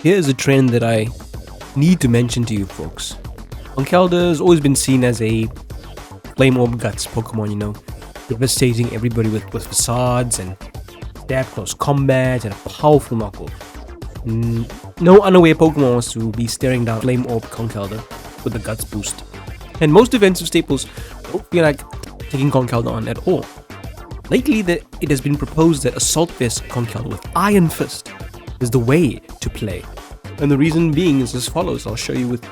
Here is a trend that I need to mention to you folks. Conkeldurr has always been seen as a flame orb guts Pokemon, devastating everybody with facades and stab close combat and a powerful knockoff. No unaware Pokemon wants to be staring down flame orb Conkeldurr with the guts boost. And most defensive staples don't feel like taking Conkeldurr on at all. Lately, it has been proposed that Assault Vest Conkeldurr with Iron Fist is the way to play. And the reason being is as follows. I'll show you with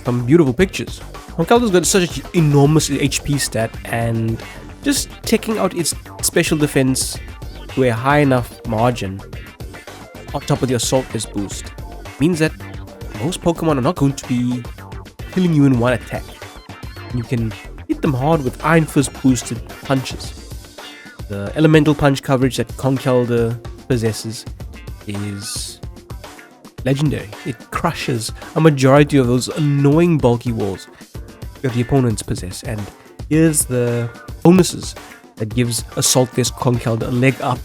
some beautiful pictures. Conkeldurr's got such an enormous HP stat, and just taking out its special defense to a high enough margin on top of the Assault Vest boost means that most Pokemon are not going to be killing you in one attack. You can hit them hard with Iron Fist boosted punches. The elemental punch coverage that Conkeldurr possesses is legendary. It crushes a majority of those annoying bulky walls that the opponents possess. And here's the bonuses that gives Assault Vest Conkeldurr a leg up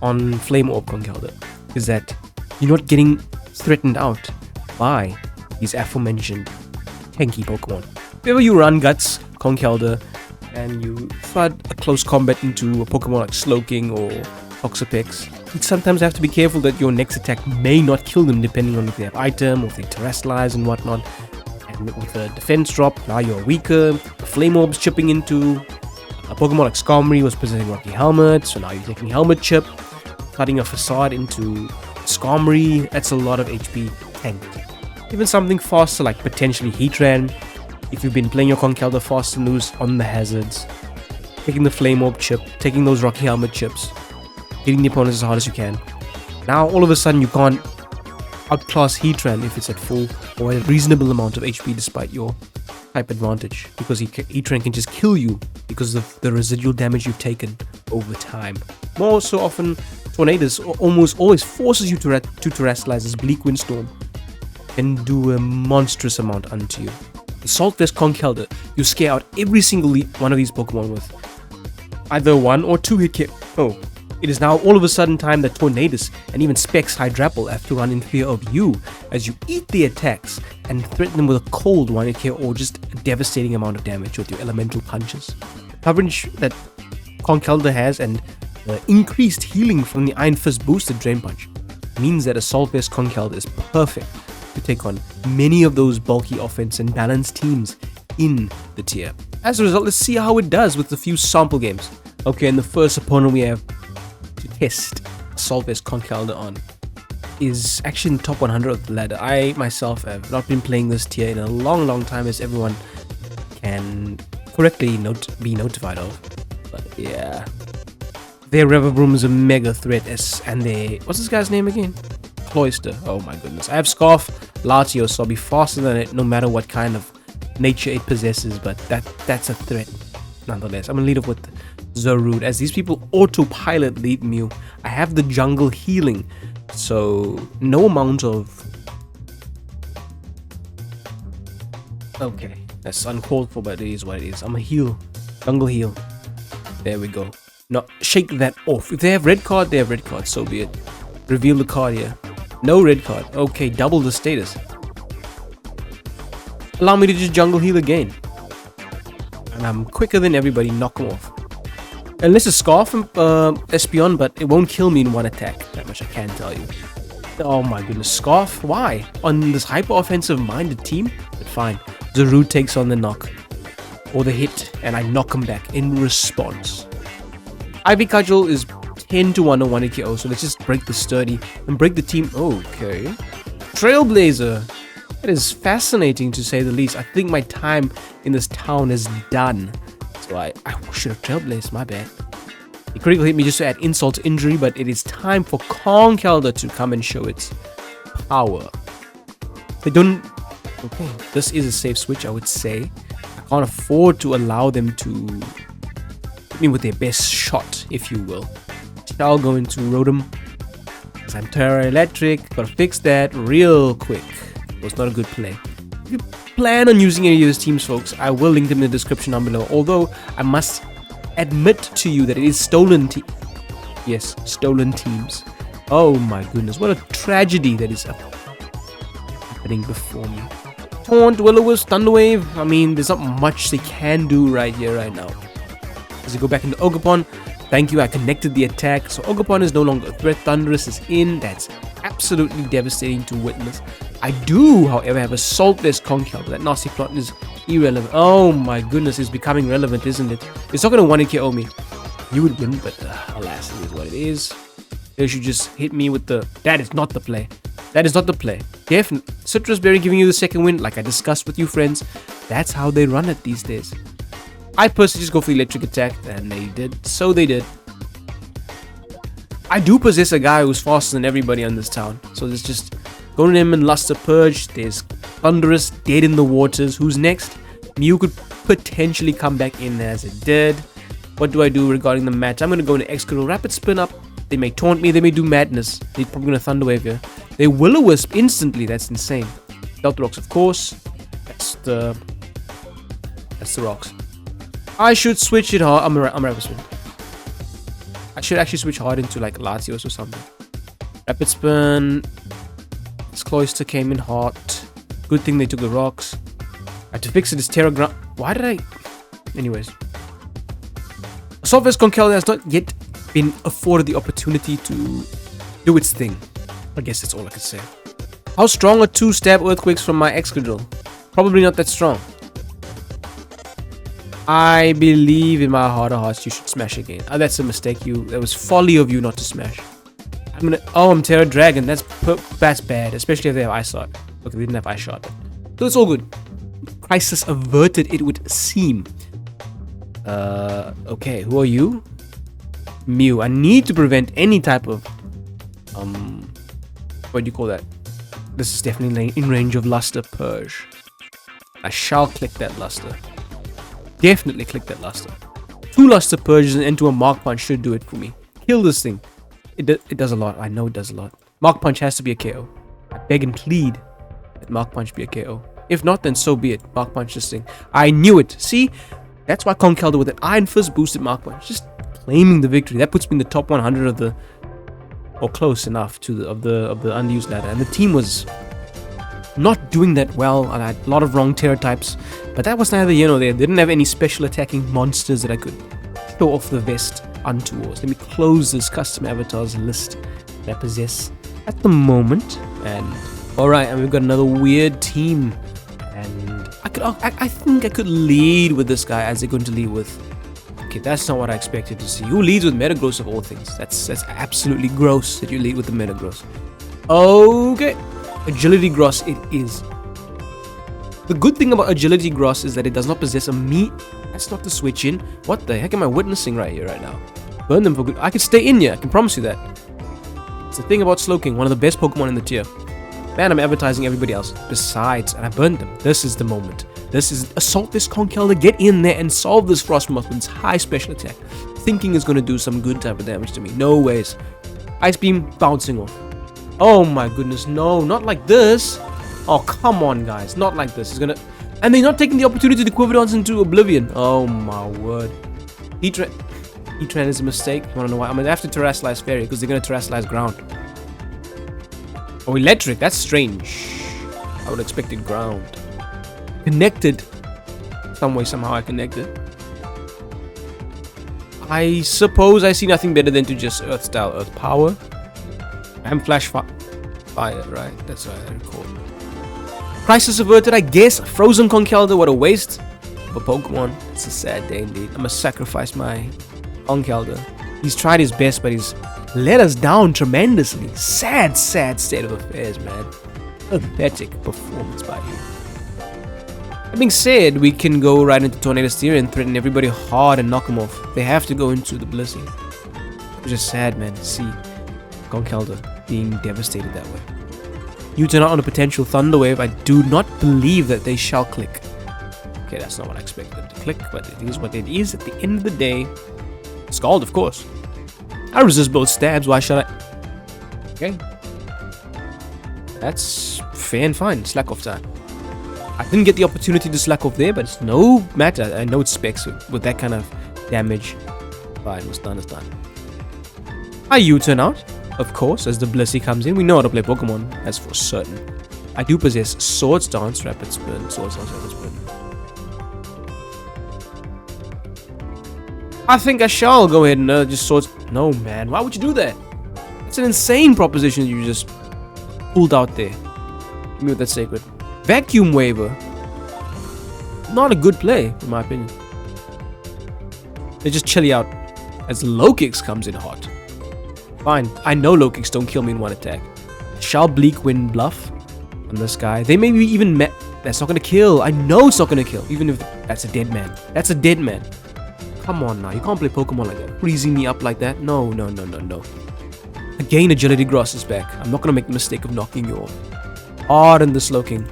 on Flame Orb Conkeldurr, is that you're not getting threatened out by these aforementioned tanky Pokemon. If ever you run Guts Conkeldurr and you flood a close combat into a Pokemon like Slowking or Toxapex, you sometimes have to be careful that your next attack may not kill them, depending on if they have item or if they terrestrialize and whatnot. And with a defense drop, now you're weaker. The Flame Orb's chipping into a Pokemon like Skarmory was possessing Rocky Helmet, so now you're taking Helmet Chip, cutting a Facade into Skarmory. That's a lot of HP tanked. Even something faster like potentially Heatran, if you've been playing your Conkeldurr fast and loose on the hazards, taking the Flame Orb chip, taking those Rocky Helmet chips, hitting the opponents as hard as you can. Now all of a sudden you can't outclass Heatran if it's at full or a reasonable amount of HP despite your type advantage, because Heatran can just kill you because of the residual damage you've taken over time. More so often, Tornadus almost always forces you to terrestrialize as Bleak Windstorm and do a monstrous amount unto you. Assault Vest Conkeldurr, you scare out every single one of these Pokemon with either 1 or 2 hit KO. It is now all of a sudden time that Tornadus and even Specs Hydrapple have to run in fear of you as you eat the attacks and threaten them with a cold 1 hit KO or just a devastating amount of damage with your elemental punches. The coverage that Conkeldurr has and the increased healing from the Iron Fist boosted Drain Punch means that Assault Vest Conkeldurr is perfect to take on many of those bulky offense and balanced teams in the tier. As a result, let's see how it does with a few sample games. Okay, and the first opponent we have to test Assault Vest Conkeldurr on is actually in the top 100 of the ladder. I myself have not been playing this tier in a long time, as everyone can correctly be notified of. But yeah, their Reverbroom is a mega threat, and they, what's this guy's name again? Cloyster. Oh my goodness. I have Scarf, Latios, so I'll be faster than it no matter what kind of nature it possesses, but that's a threat nonetheless. I'm gonna lead off with Zarude, as these people autopilot lead Mew. I have the jungle healing, so no amount of... Okay, that's uncalled for, but it is what it is. I'm a heal. Jungle heal. There we go. No, shake that off. If they have red card, they have red card, so be it. Reveal the card here. No red card. Okay, double the status. Allow me to just jungle heal again. And I'm quicker than everybody, knock them off. Unless it's Scarf and Espeon, but it won't kill me in one attack. That much I can tell you. Oh my goodness, Scarf? Why? On this hyper-offensive minded team? But fine. Zarude takes on the knock. Or the hit, and I knock him back in response. Ivy Cudgel is 10 to 1 on 1 hit KO, so let's just break the sturdy and break the team. Okay. Trailblazer. That is fascinating to say the least. I think my time in this town is done. So I should have Trailblazed, my bad. He critical hit me just to add insult to injury, but it is time for Conkeldurr to come and show its power. They don't... Okay, this is a safe switch, I would say. I can't afford to allow them to hit me with their best shot, if you will. I'll go into Rotom, because I'm Terra Electric. Gotta fix that real quick. It was not a good play. If you plan on using any of those teams, folks, I will link them in the description down below. Although, I must admit to you that it is stolen Yes, stolen teams. Oh my goodness, what a tragedy that is happening before me. Taunt, Will-O-Wisp, Thunderwave. I mean, there's not much they can do right here, right now. As I go back into Ogerpon, thank you, I connected the attack. So Ogerpon is no longer a threat. Thundurus is in. That's absolutely devastating to witness. I do, however, have Assault Vest Conkeldurr. That nasty plot is irrelevant. Oh my goodness, it's becoming relevant, isn't it? It's not going to 1 KO me. You would win, but alas, it is what it is. They should just hit me with the... That is not the play. That is not the play. Definitely. Citrus Berry giving you the second win, like I discussed with you friends. That's how they run it these days. I personally just go for the electric attack, and they did. So they did. I do possess a guy who's faster than everybody in this town. So there's just going to him and Luster Purge. There's Thundurus dead in the waters. Who's next? Mew could potentially come back in as it did. What do I do regarding the match? I'm going to go into Excadrill, Rapid Spin up. They may taunt me, they may do madness. They're probably going to Thunderwave here. They Will-O-Wisp instantly, that's insane. Delta Rocks, of course. That's the rocks. I should switch it hard. I'm Rapid Spin. I should actually switch hard into like Latios or something. Rapid Spin. This Cloyster came in hot. Good thing they took the rocks. I had to fix it, it's Terra Ground. Why did I... Anyways. Assault Vest Conkeldurr has not yet been afforded the opportunity to do its thing. I guess that's all I could say. How strong are 2 stab earthquakes from my Excadrill? Probably not that strong. I believe in my heart of hearts you should smash again. Oh, that's a mistake. That was folly of you not to smash. I'm Terra Dragon. That's bad, especially if they have Ice Shot. Okay, they didn't have Ice Shot. So it's all good. Crisis averted, it would seem. Okay, who are you? Mew. I need to prevent any type of what do you call that? This is definitely in range of Luster Purge. I shall click that Luster. Definitely click that Luster. 2 Luster Purges and into a Mark Punch should do it for me. Kill this thing. It does a lot. I know it does a lot. Mark Punch has to be a KO. I beg and plead that Mark Punch be a KO. If not, then so be it. Mark Punch this thing. I knew it. See? That's why Conkeldurr with an Iron Fist boosted Mark Punch. Just claiming the victory. That puts me in the top 100 of the... Or close enough to the unused ladder. And the team was not doing that well. And I had a lot of wrong Terra types. But that was neither here nor there. They didn't have any special attacking monsters that I could show off the vest untowards. Let me close this custom avatars list that I possess at the moment. And alright, and we've got another weird team. And I think I could lead with this guy as they're going to lead with. Okay, that's not what I expected to see. Who leads with Metagross of all things? That's absolutely gross that you lead with the Metagross. Okay, Agility Gross it is. The good thing about Agility Gross is that it does not possess a meat. That's not the switch in. What the heck am I witnessing right here, right now? Burn them for good. I could stay in here. I can promise you that. It's the thing about Slowking, one of the best Pokemon in the tier. Man, I'm advertising everybody else. Besides, and I burned them. This is the moment. This is Assault Vest Conkeldurr. Get in there and solve this Frostmoth with its high special attack. Thinking is going to do some good type of damage to me. No ways. Ice Beam bouncing off. Oh my goodness, no. Not like this. Oh, come on, guys. Not like this. It's gonna... And they're not taking the opportunity to Quiver Dance into Oblivion. Oh my word. Heatran is a mistake. I don't know why. I'm going to have to Terrasilize Fairy because they're going to Terrasilize Ground. Oh, Electric. That's strange. I would have expected Ground. Connected. Some way, somehow I connected. I suppose I see nothing better than to just Earth Style, Earth Power. And Flash Fire, right? That's what I recall. Crisis averted, I guess. Frozen Conkeldurr, what a waste of a Pokemon. It's a sad day indeed. I'm gonna sacrifice my Conkeldurr. He's tried his best, but he's let us down tremendously. Sad state of affairs, man. Pathetic performance by you. That being said, we can go right into Tornadus Therian and threaten everybody hard and knock them off. They have to go into the Blissey. Which is sad, man, to see Conkeldurr being devastated that way. You turn out on a potential Thunder Wave. I do not believe that they shall click. Okay, that's not what I expected them to click, but it is what it is at the end of the day. Scald, of course. I resist both stabs, why should I? Okay. That's fair and fine. Slack off time. I didn't get the opportunity to slack off there, but it's no matter. I know it's specs with that kind of damage. Fine, what's done is done. I U-turn out. of course, as the Blissey comes in. We know how to play Pokemon, as for certain. I do possess Swords Dance, Rapid Spin, Swords Dance, Rapid Spin. I think I shall go ahead and just Swords... No, man, why would you do that? It's an insane proposition you just pulled out there. Give me with that Sacred. Vacuum Waver. Not a good play, in my opinion. They just chill you out as Low Kicks comes in hot. Fine, I know Low Kicks don't kill me in one attack. Shall Bleak Wind bluff on this guy? They maybe even met. That's not gonna kill. I know it's not gonna kill. Even if that's a dead man. That's a dead man. Come on now, you can't play Pokemon like that. Freezing me up like that? No. Again, Agility Grass is back. I'm not gonna make the mistake of knocking you off. Hard in the Slowking.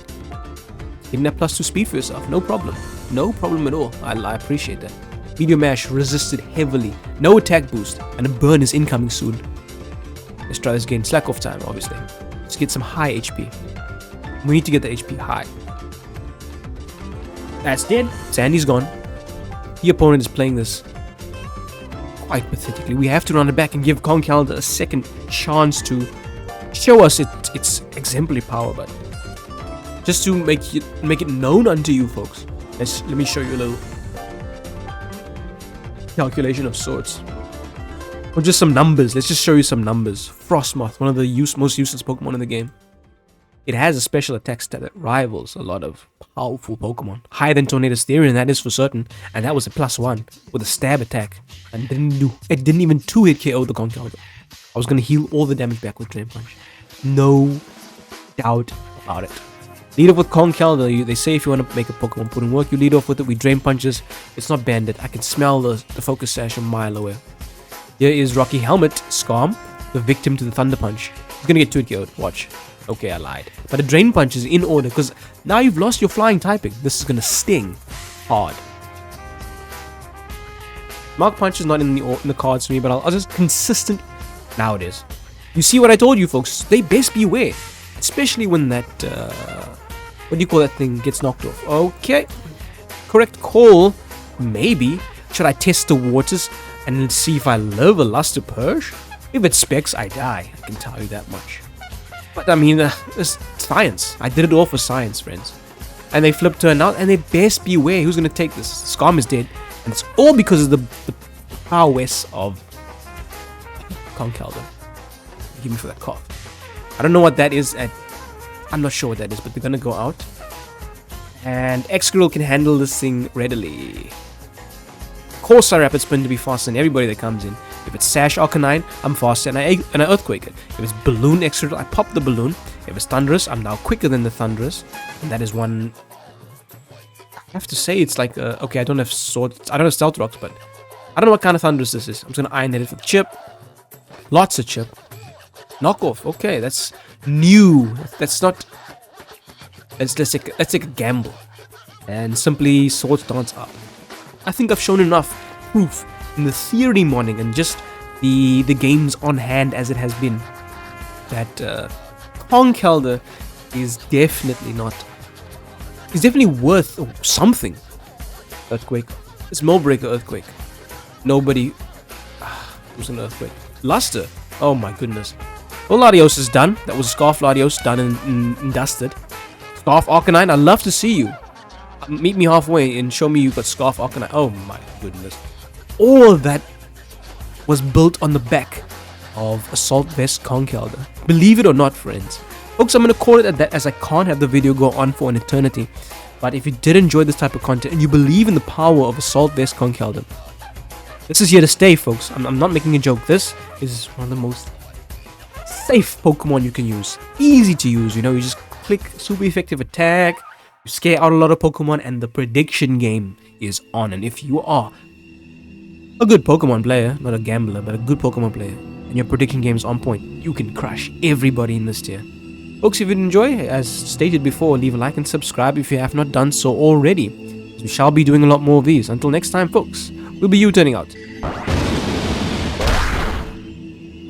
Getting that +2 speed for yourself. No problem. No problem at all. I appreciate that. Meteor Mash resisted heavily. No attack boost. And a burn is incoming soon. Let's try this again. Slack off time, obviously. Let's get some high HP. We need to get the HP high. That's dead. Sandy's gone. The opponent is playing this quite pathetically. We have to run it back and give Conkeldurr a second chance to show us its exemplary power, but just to make it known unto you folks. Let me show you a little calculation of sorts. Or just some numbers. Let's just show you some numbers. Frostmoth, one of the most useless Pokemon in the game. It has a special attack stat that rivals a lot of powerful Pokemon. Higher than Tornadus Therian, that is for certain. And that was a +1 with a stab attack. And it didn't even 2-hit KO the Conkeldurr. I was going to heal all the damage back with Drain Punch. No doubt about it. Lead off with Conkeldurr. They say if you want to make a Pokemon pudding work, you lead off with it. We Drain Punches. It's not banded. I can smell the Focus Sash a mile away. Here is Rocky Helmet, Scarm, the victim to the Thunder Punch. He's going to get 2-hit KO'd. Watch. Okay, I lied. But a Drain Punch is in order because now you've lost your flying typing. This is going to sting hard. Mark Punch is not in the cards for me, but I'll just consistent. Now it is. You see what I told you, folks? They best beware. Especially when that, what do you call that thing, gets knocked off. Okay. Correct call. Maybe. Should I test the waters and see if I live a Luster Purge? If it specs, I die. I can tell you that much. But I mean, it's science. I did it all for science, friends. And they flip turn out, and they best beware who's going to take this. Scarm is dead, and it's all because of the prowess of Conkeldurr. Give me for that cough. I don't know what that is. I'm not sure what that is, but they're going to go out. And Excadrill can handle this thing readily. Of course, I Rapid Spin to be faster than everybody that comes in. If it's Sash Arcanine, I'm faster and I Earthquake it. If it's Balloon Excadrill, I pop the Balloon. If it's Thunderous, I'm now quicker than the Thunderous. And that is one... I have to say it's like... okay, I don't have Swords... I don't have Stealth Rocks, but... I don't know what kind of Thunderous this is. I'm just going to Iron Head it with Chip. Lots of Chip. Knockoff. Okay, that's new. That's not... Let's take a gamble. And simply Swords Dance up. I think I've shown enough proof in the theory modding and just the games on hand as it has been that Conkeldurr is definitely not. He's definitely worth something. Earthquake. It's Moldbreaker Earthquake. Nobody. Who's an Earthquake? Luster. Oh my goodness. Well, Latios is done. That was Scarf Latios done and dusted. Scarf Arcanine. I'd love to see you. Meet me halfway and show me you got Scarf Arcanine. Oh my goodness. All of that was built on the back of Assault Vest Conkeldurr. Believe it or not, friends. Folks, I'm going to call it at that as I can't have the video go on for an eternity. But if you did enjoy this type of content and you believe in the power of Assault Vest Conkeldurr, this is here to stay, folks. I'm not making a joke. This is one of the most safe Pokemon you can use. Easy to use, you know. You just click super effective attack. You scare out a lot of Pokemon and the prediction game is on. And if you are a good Pokemon player, not a gambler, but a good Pokemon player, and your prediction game is on point, you can crush everybody in this tier. Folks, if you enjoy, as stated before, leave a like and subscribe if you have not done so already. We shall be doing a lot more of these. Until next time, folks, we'll be U-turning out.